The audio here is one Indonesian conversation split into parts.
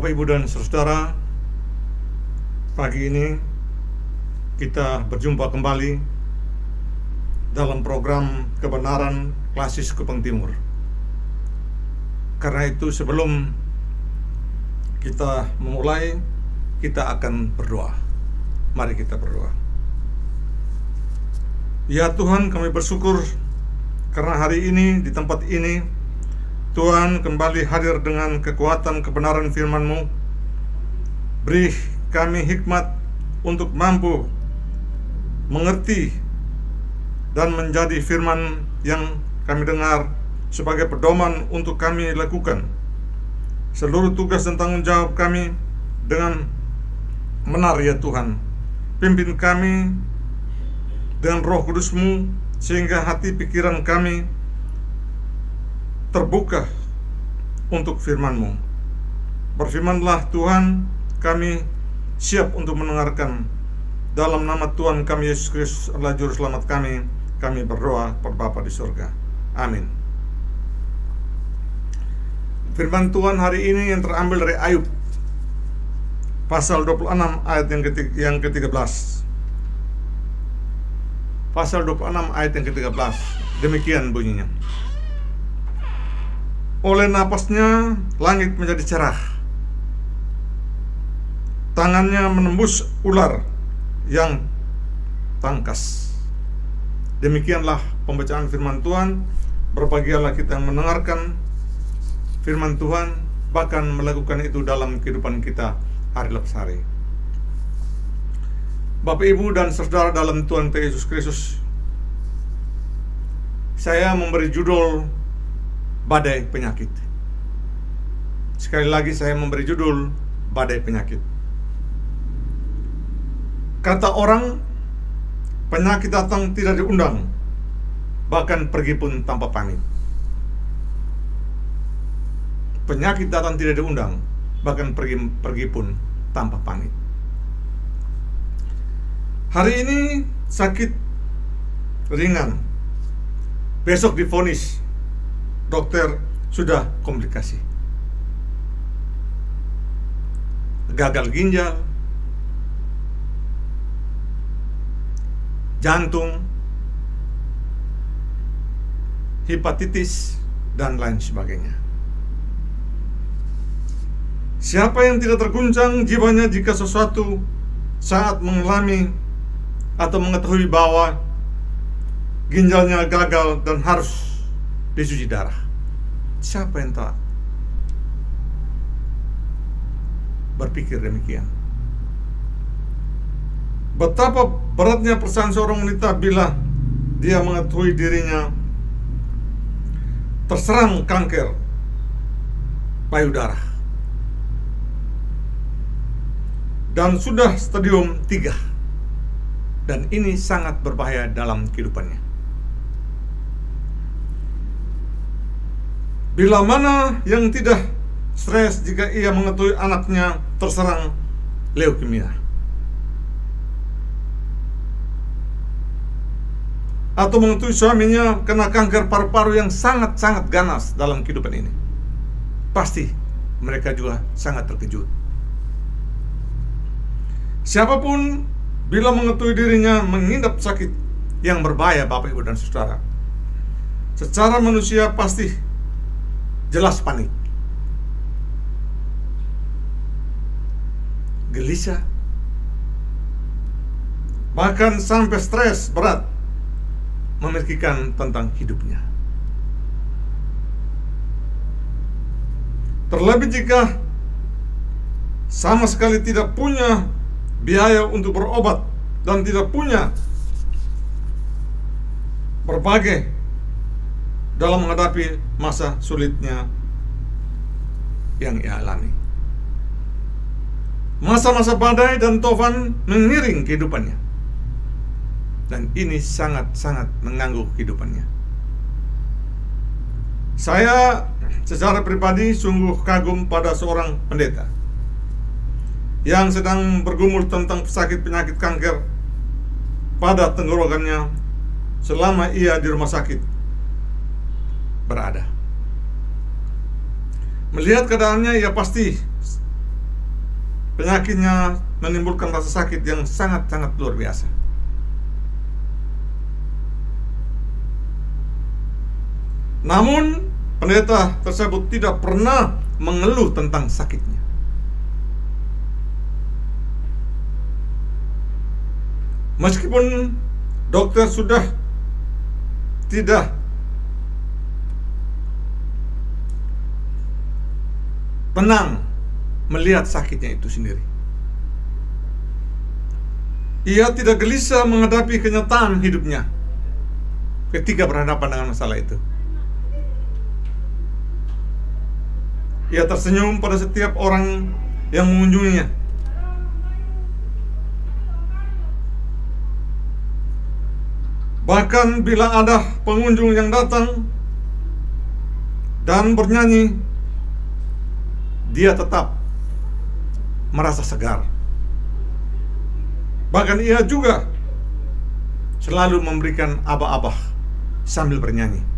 Bapak, Ibu, dan saudara, pagi ini kita berjumpa kembali dalam program Kebenaran Klasis Kupang Timur. Karena itu, sebelum kita memulai, kita akan berdoa. Mari kita berdoa. Ya Tuhan, kami bersyukur karena hari ini di tempat ini Tuhan kembali hadir dengan kekuatan kebenaran firman-Mu. Beri kami hikmat untuk mampu mengerti dan menjadi firman yang kami dengar sebagai pedoman untuk kami lakukan seluruh tugas dan tanggung jawab kami dengan benar ya Tuhan. Pimpin kami dengan Roh Kudus-Mu sehingga hati pikiran kami terbuka untuk firman-Mu. Berfirmanlah Tuhan, kami siap untuk mendengarkan. Dalam nama Tuhan kami Yesus Kristus adalah Juru Selamat kami berdoa kepada Bapa di surga. Amin. Firman Tuhan hari ini yang terambil dari Ayub pasal 26 ayat yang ke-13. Pasal 26 ayat yang ke-13. Demikian bunyinya. Oleh napasnya langit menjadi cerah, tangannya menembus ular yang tangkas. Demikianlah pembacaan firman Tuhan. Berbahagialah kita yang mendengarkan firman Tuhan, bahkan melakukan itu dalam kehidupan kita hari lepas hari. Bapak, Ibu, dan saudara dalam Tuhan Yesus Kristus, saya memberi judul Badai Penyakit. Sekali lagi saya memberi judul Badai Penyakit. Kata orang, penyakit datang tidak diundang, bahkan pergi pun tanpa pamit. Penyakit datang tidak diundang, bahkan pergi pun tanpa pamit. Hari ini sakit ringan, besok divonis dokter sudah komplikasi, gagal ginjal, jantung, hepatitis, dan lain sebagainya. Siapa yang tidak terguncang jiwanya jika sesuatu saat mengalami atau mengetahui bahwa ginjalnya gagal dan harus dicuci darah? Siapa yang tak berpikir demikian? Betapa beratnya perasaan seorang wanita bila dia mengetahui dirinya terserang kanker payudara dan sudah stadium 3, dan ini sangat berbahaya dalam kehidupannya. Bila mana yang tidak stres jika ia mengetahui anaknya terserang leukemia, atau mengetahui suaminya kena kanker paru-paru yang sangat-sangat ganas dalam kehidupan ini? Pasti mereka juga sangat terkejut. Siapapun bila mengetahui dirinya mengidap sakit yang berbahaya, Bapak, Ibu, dan saudara, secara manusia pasti jelas panik, gelisah, bahkan sampai stres berat memikirkan tentang hidupnya. Terlebih jika sama sekali tidak punya biaya untuk berobat dan tidak punya berbagai dalam menghadapi masa sulitnya yang ia alami. Masa-masa badai dan tofan mengiring kehidupannya, dan ini sangat-sangat mengganggu kehidupannya. Saya secara pribadi sungguh kagum pada seorang pendeta yang sedang bergumul tentang penyakit kanker pada tenggorokannya selama ia di rumah sakit berada. Melihat keadaannya, ia pasti penyakitnya menimbulkan rasa sakit yang sangat-sangat luar biasa. Namun pendeta tersebut tidak pernah mengeluh tentang sakitnya. Meskipun dokter sudah tidak tenang melihat sakitnya itu sendiri, ia tidak gelisah menghadapi kenyataan hidupnya ketika berhadapan dengan masalah itu. Ia tersenyum pada setiap orang yang mengunjunginya. Bahkan bila ada pengunjung yang datang dan bernyanyi, dia tetap merasa segar. Bahkan ia juga selalu memberikan aba-aba sambil bernyanyi.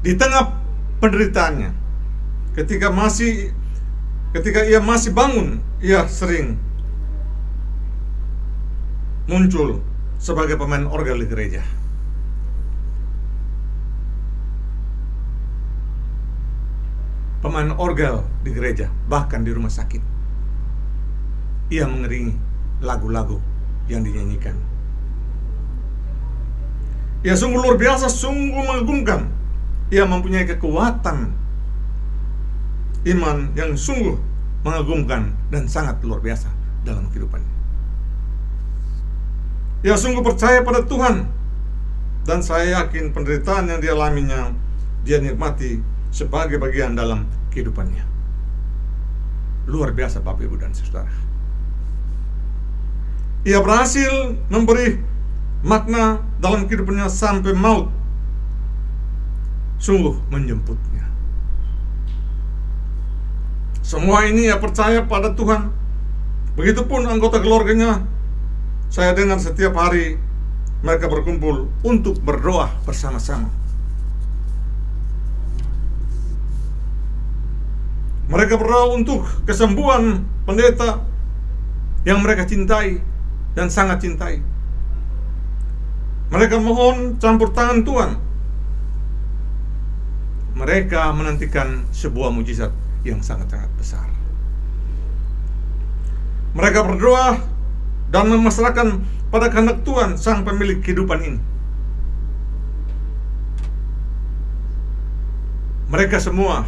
Di tengah penderitaannya, ketika ia masih bangun, ia sering muncul sebagai pemain orgel di gereja. Pemain orgel di gereja, bahkan di rumah sakit. Ia mengiringi lagu-lagu yang dinyanyikan. Ia sungguh luar biasa, sungguh mengagumkan. Ia mempunyai kekuatan iman yang sungguh mengagumkan dan sangat luar biasa dalam kehidupannya. Ia sungguh percaya pada Tuhan, dan saya yakin penderitaan yang dialaminya dia nikmati sebagai bagian dalam kehidupannya. Luar biasa Bapak Ibu dan Saudara. Ia berhasil memberi makna dalam kehidupannya sampai maut sungguh menjemputnya. Semua ini ia percaya pada Tuhan. Begitupun anggota keluarganya. Saya dengar setiap hari mereka berkumpul untuk berdoa bersama-sama. Mereka berdoa untuk kesembuhan pendeta yang mereka cintai dan sangat cintai. Mereka mohon campur tangan Tuhan. Mereka menantikan sebuah mujizat yang sangat-sangat besar. Mereka berdoa dan memasrahkan pada kehendak Tuhan, sang pemilik kehidupan ini. Mereka semua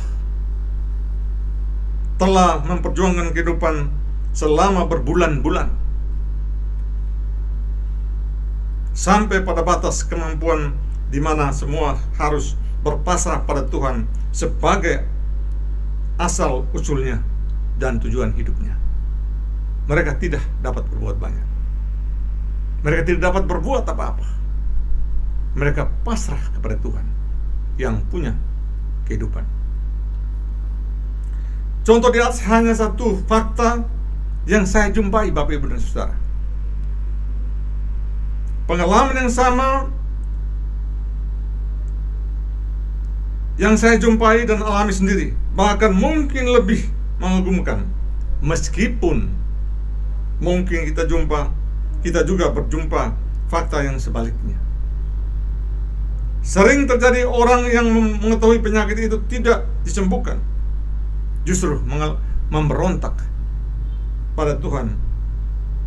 telah memperjuangkan kehidupan selama berbulan-bulan, sampai pada batas kemampuan di mana semua harus berpasrah pada Tuhan sebagai asal usulnya dan tujuan hidupnya. Mereka tidak dapat berbuat banyak. Mereka tidak dapat berbuat apa-apa. Mereka pasrah kepada Tuhan yang punya kehidupan. Contoh di atas hanya satu fakta yang saya jumpai Bapak Ibu dan Saudara. Pengalaman yang sama yang saya jumpai dan alami sendiri, bahkan mungkin lebih mengagumkan. Meskipun mungkin kita juga berjumpa fakta yang sebaliknya. Sering terjadi orang yang mengetahui penyakit itu tidak disembuhkan, justru memberontak pada Tuhan.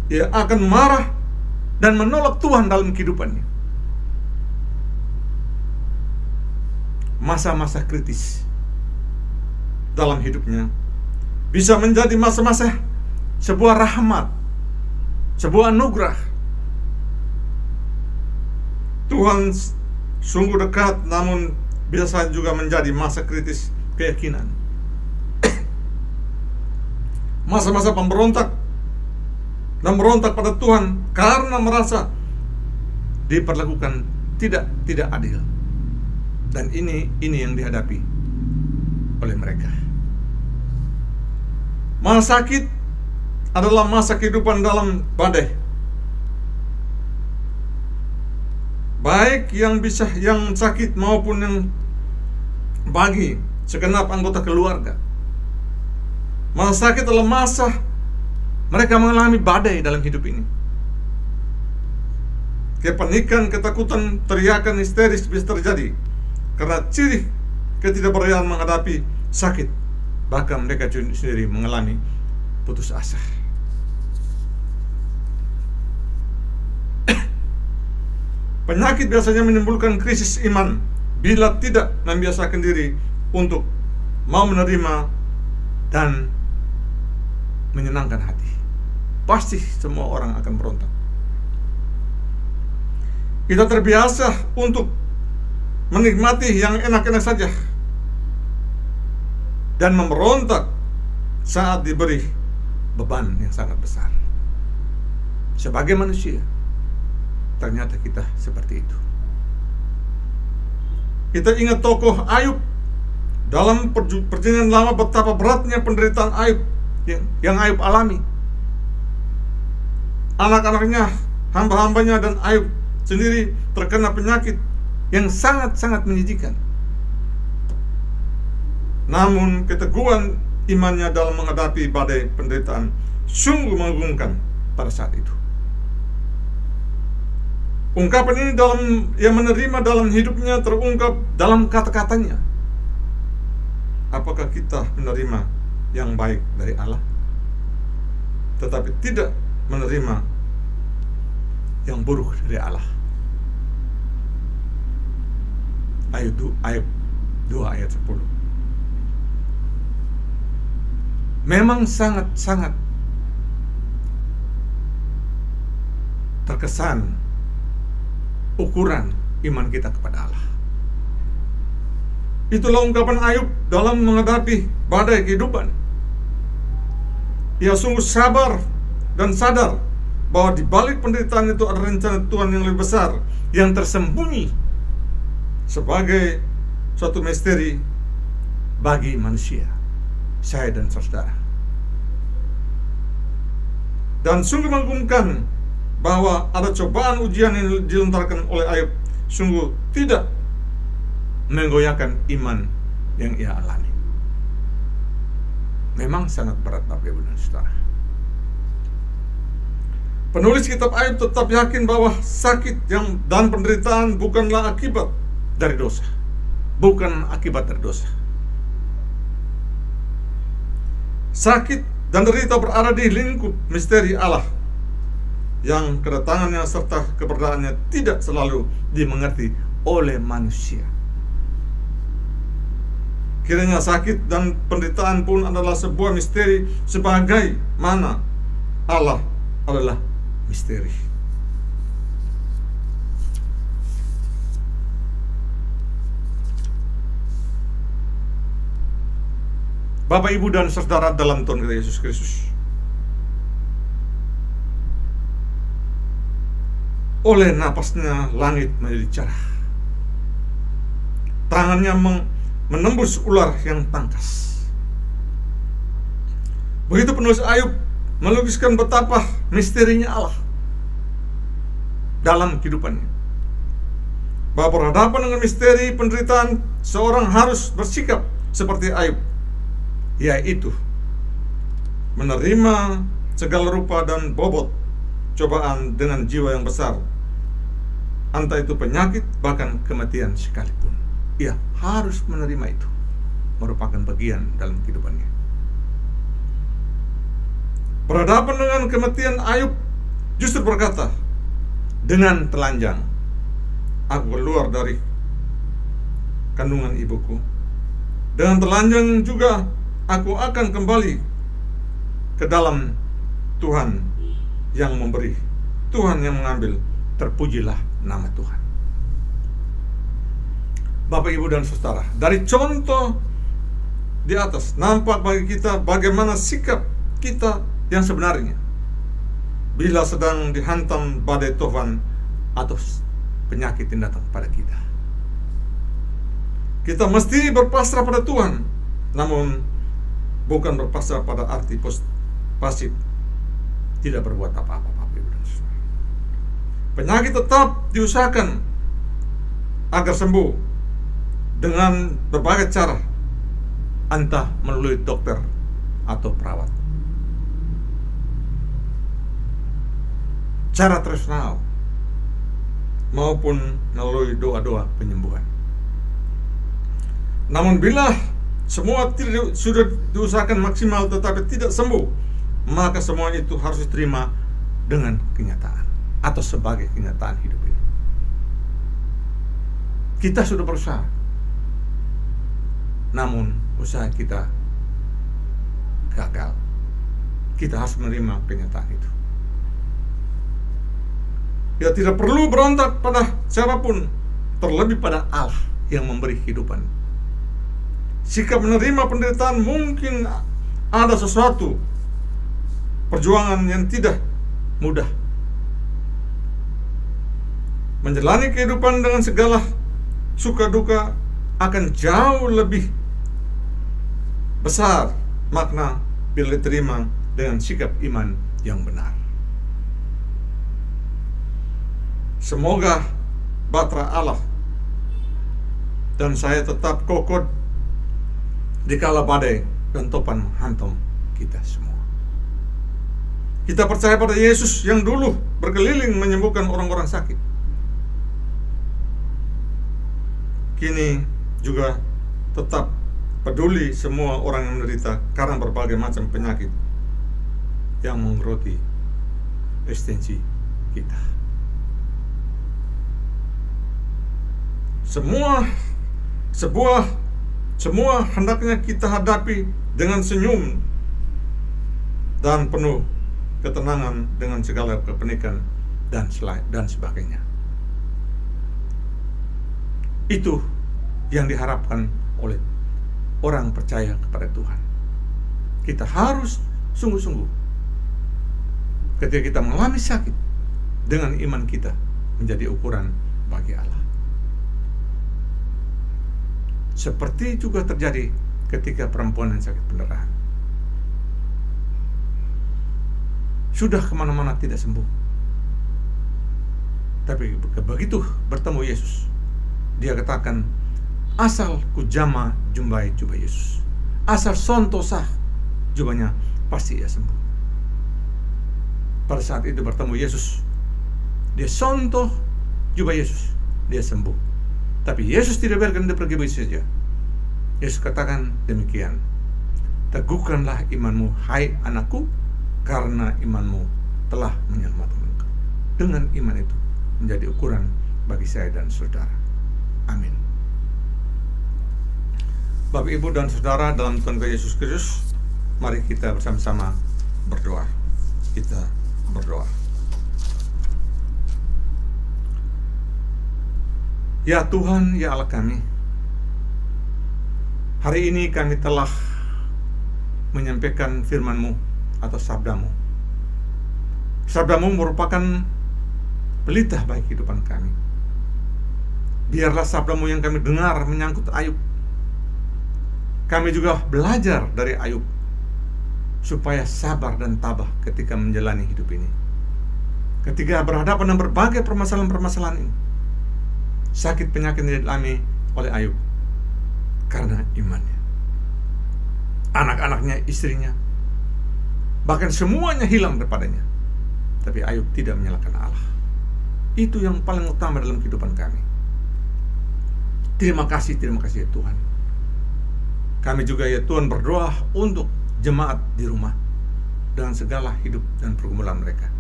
Ia akan marah dan menolak Tuhan dalam kehidupannya. Masa-masa kritis dalam hidupnya bisa menjadi masa-masa sebuah rahmat, sebuah anugerah. Tuhan sungguh dekat, namun bisa juga menjadi masa kritis keyakinan. Masa-masa pemberontak dan berontak pada Tuhan karena merasa diperlakukan tidak adil. Dan ini yang dihadapi oleh mereka. Masa sakit adalah masa kehidupan dalam badai. Baik yang sakit maupun yang bagi segenap anggota keluarga. Masa sakit adalah masa mereka mengalami badai dalam hidup ini. Kepanikan, ketakutan, teriakan histeris bisa terjadi karena ciri ketidakberdayaan menghadapi sakit. Bahkan mereka sendiri mengalami putus asa. Penyakit biasanya menimbulkan krisis iman bila tidak membiasakan diri untuk mau menerima dan menyenangkan hati. Pasti semua orang akan berontak. Kita terbiasa untuk menikmati yang enak-enak saja dan memberontak saat diberi beban yang sangat besar. Sebagai manusia, ternyata kita seperti itu. Kita ingat tokoh Ayub dalam perjanjian lama, betapa beratnya penderitaan Ayub yang Ayub alami. Anak-anaknya, hamba-hambanya, dan Ayub sendiri terkena penyakit yang sangat-sangat menyedihkan. Namun keteguhan imannya dalam menghadapi badai penderitaan sungguh mengagumkan pada saat itu. Ungkapan ini yang menerima dalam hidupnya terungkap dalam kata-katanya. Apakah kita menerima yang baik dari Allah, tetapi tidak menerima yang buruk dari Allah? Ayub 2 ayat 10. Memang sangat-sangat terkesan ukuran iman kita kepada Allah. Itulah ungkapan Ayub dalam menghadapi badai kehidupan. Ia sungguh sabar dan sadar bahwa di balik penderitaan itu ada rencana Tuhan yang lebih besar, yang tersembunyi sebagai suatu misteri bagi manusia, saya dan saudara. Dan sungguh mengagumkan bahwa ada cobaan ujian yang dilontarkan oleh Ayub sungguh tidak menggoyahkan iman yang ia alami. Memang sangat berat, Bapak Ibu dan Saudara. Penulis kitab Ayub tetap yakin bahwa sakit dan penderitaan bukanlah akibat dari dosa. Bukan akibat dari dosa. Sakit dan derita berada di lingkup misteri Allah, yang kedatangannya serta keberadaannya tidak selalu dimengerti oleh manusia. Kiranya sakit dan penderitaan pun adalah sebuah misteri, sebagai mana Allah adalah misteri. Bapak, Ibu, dan saudara dalam Tuhan kita Yesus Kristus, oleh napasnya langit menjadi cerah, tangannya menembus ular yang tangkas. Begitu penulis Ayub melukiskan betapa misterinya Allah dalam kehidupannya, bahwa berhadapan dengan misteri penderitaan, seorang harus bersikap seperti Ayub, yaitu menerima segala rupa dan bobot cobaan dengan jiwa yang besar, entah itu penyakit bahkan kematian sekalipun. Ia harus menerima itu, merupakan bagian dalam kehidupannya. Berhadapan dengan kematian, Ayub justru berkata dengan telanjang, "Aku keluar dari kandungan ibuku. Dengan telanjang juga aku akan kembali ke dalam Tuhan yang memberi, Tuhan yang mengambil. Terpujilah nama Tuhan." Bapak, Ibu, dan saudara, dari contoh di atas nampak bagi kita bagaimana sikap kita yang sebenarnya bila sedang dihantam badai topan atau penyakit yang datang pada kita. Kita mesti berpasrah pada Tuhan, namun bukan berpasrah pada arti pasif, tidak berbuat apa-apa, Bapak, Ibu, dan saudara. Penyakit tetap diusahakan agar sembuh dengan berbagai cara, entah melalui dokter atau perawat. Cara tradisional maupun melalui doa-doa penyembuhan. Namun bila semua sudah diusahakan maksimal tetapi tidak sembuh, maka semua itu harus diterima dengan kenyataan atau sebagai kenyataan hidup ini. Kita sudah berusaha, namun usaha kita gagal. Kita harus menerima kenyataan itu. Ya, tidak perlu berontak pada siapapun, terlebih pada Allah yang memberi kehidupan. Sikap menerima penderitaan mungkin ada sesuatu perjuangan yang tidak mudah. Menjalani kehidupan dengan segala suka duka akan jauh lebih besar makna bila diterima dengan sikap iman yang benar. Semoga batra Allah dan saya tetap kokoh dikala badai dan topan menghantam kita semua. Kita percaya pada Yesus yang dulu berkeliling menyembuhkan orang-orang sakit. Kini juga tetap peduli semua orang yang menderita karena berbagai macam penyakit yang menggeroti eksistensi kita. Semua hendaknya kita hadapi dengan senyum dan penuh ketenangan dengan segala kepanikan dan sebagainya. Itu yang diharapkan oleh orang percaya kepada Tuhan. Kita harus sungguh-sungguh ketika kita mengalami sakit, dengan iman kita menjadi ukuran bagi Allah. Seperti juga terjadi ketika perempuan yang sakit pendarahan. Sudah kemana-mana tidak sembuh, tapi begitu bertemu Yesus, dia katakan, asal ku jama jumbai jubah Yesus, asal sonto sah jubahnya, pasti ia sembuh. Pada saat itu bertemu Yesus, dia sonto jubah Yesus, dia sembuh. Tapi Yesus tidak biarkan dia pergi begitu saja. Yesus katakan demikian, teguhkanlah imanmu, hai anakku, karena imanmu telah menyelamatkan engkau. Dengan iman itu menjadi ukuran bagi saya dan saudara. Amin. Bapak, Ibu, dan saudara dalam Tuhan Yesus Kristus, mari kita bersama-sama berdoa. Kita berdoa. Ya Tuhan, ya Allah kami, hari ini kami telah menyampaikan firman-Mu atau sabda-Mu. Sabda-Mu merupakan pelita bagi kehidupan kami. Biarlah sabda-Mu yang kami dengar menyangkut Ayub. Kami juga belajar dari Ayub supaya sabar dan tabah ketika menjalani hidup ini. Ketika berhadapan dengan berbagai permasalahan-permasalahan ini, sakit penyakit yang dialami oleh Ayub karena imannya. Anak-anaknya, istrinya, bahkan semuanya hilang daripadanya. Tapi Ayub tidak menyalahkan Allah. Itu yang paling utama dalam kehidupan kami. Terima kasih ya Tuhan. Kami juga ya Tuhan berdoa untuk jemaat di rumah dengan segala hidup dan pergumulan mereka.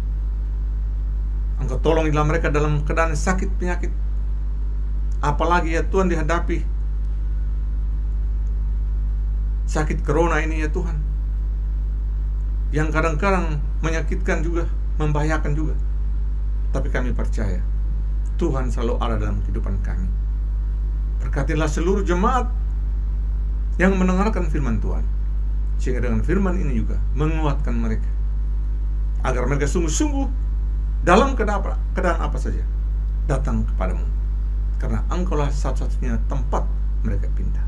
Engkau tolongilah mereka dalam keadaan sakit penyakit. Apalagi ya Tuhan dihadapi sakit corona ini ya Tuhan, yang kadang-kadang menyakitkan juga, membahayakan juga. Tapi kami percaya Tuhan selalu ada dalam kehidupan kami. Berkatilah seluruh jemaat yang mendengarkan firman Tuhan, sehingga dengan firman ini juga menguatkan mereka, agar mereka sungguh-sungguh dalam keadaan apa saja datang kepadamu, karena Engkaulah satu-satunya tempat mereka pindah.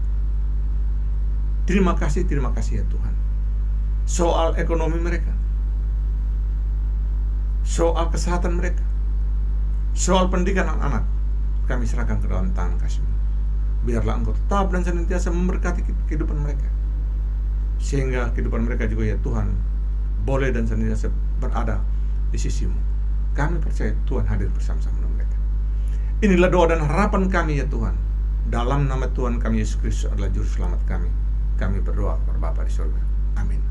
Terima kasih ya Tuhan. Soal ekonomi mereka, soal kesehatan mereka, soal pendidikan anak-anak, kami serahkan ke dalam tangan kasih-Mu. Biarlah Engkau tetap dan senantiasa memberkati kehidupan mereka, sehingga kehidupan mereka juga ya Tuhan boleh dan senantiasa berada di sisi-Mu. Kami percaya Tuhan hadir bersama-sama dengan mereka. Inilah doa dan harapan kami ya Tuhan. Dalam nama Tuhan kami Yesus Kristus adalah Juru Selamat kami. Kami berdoa kepada Bapa di surga. Amin.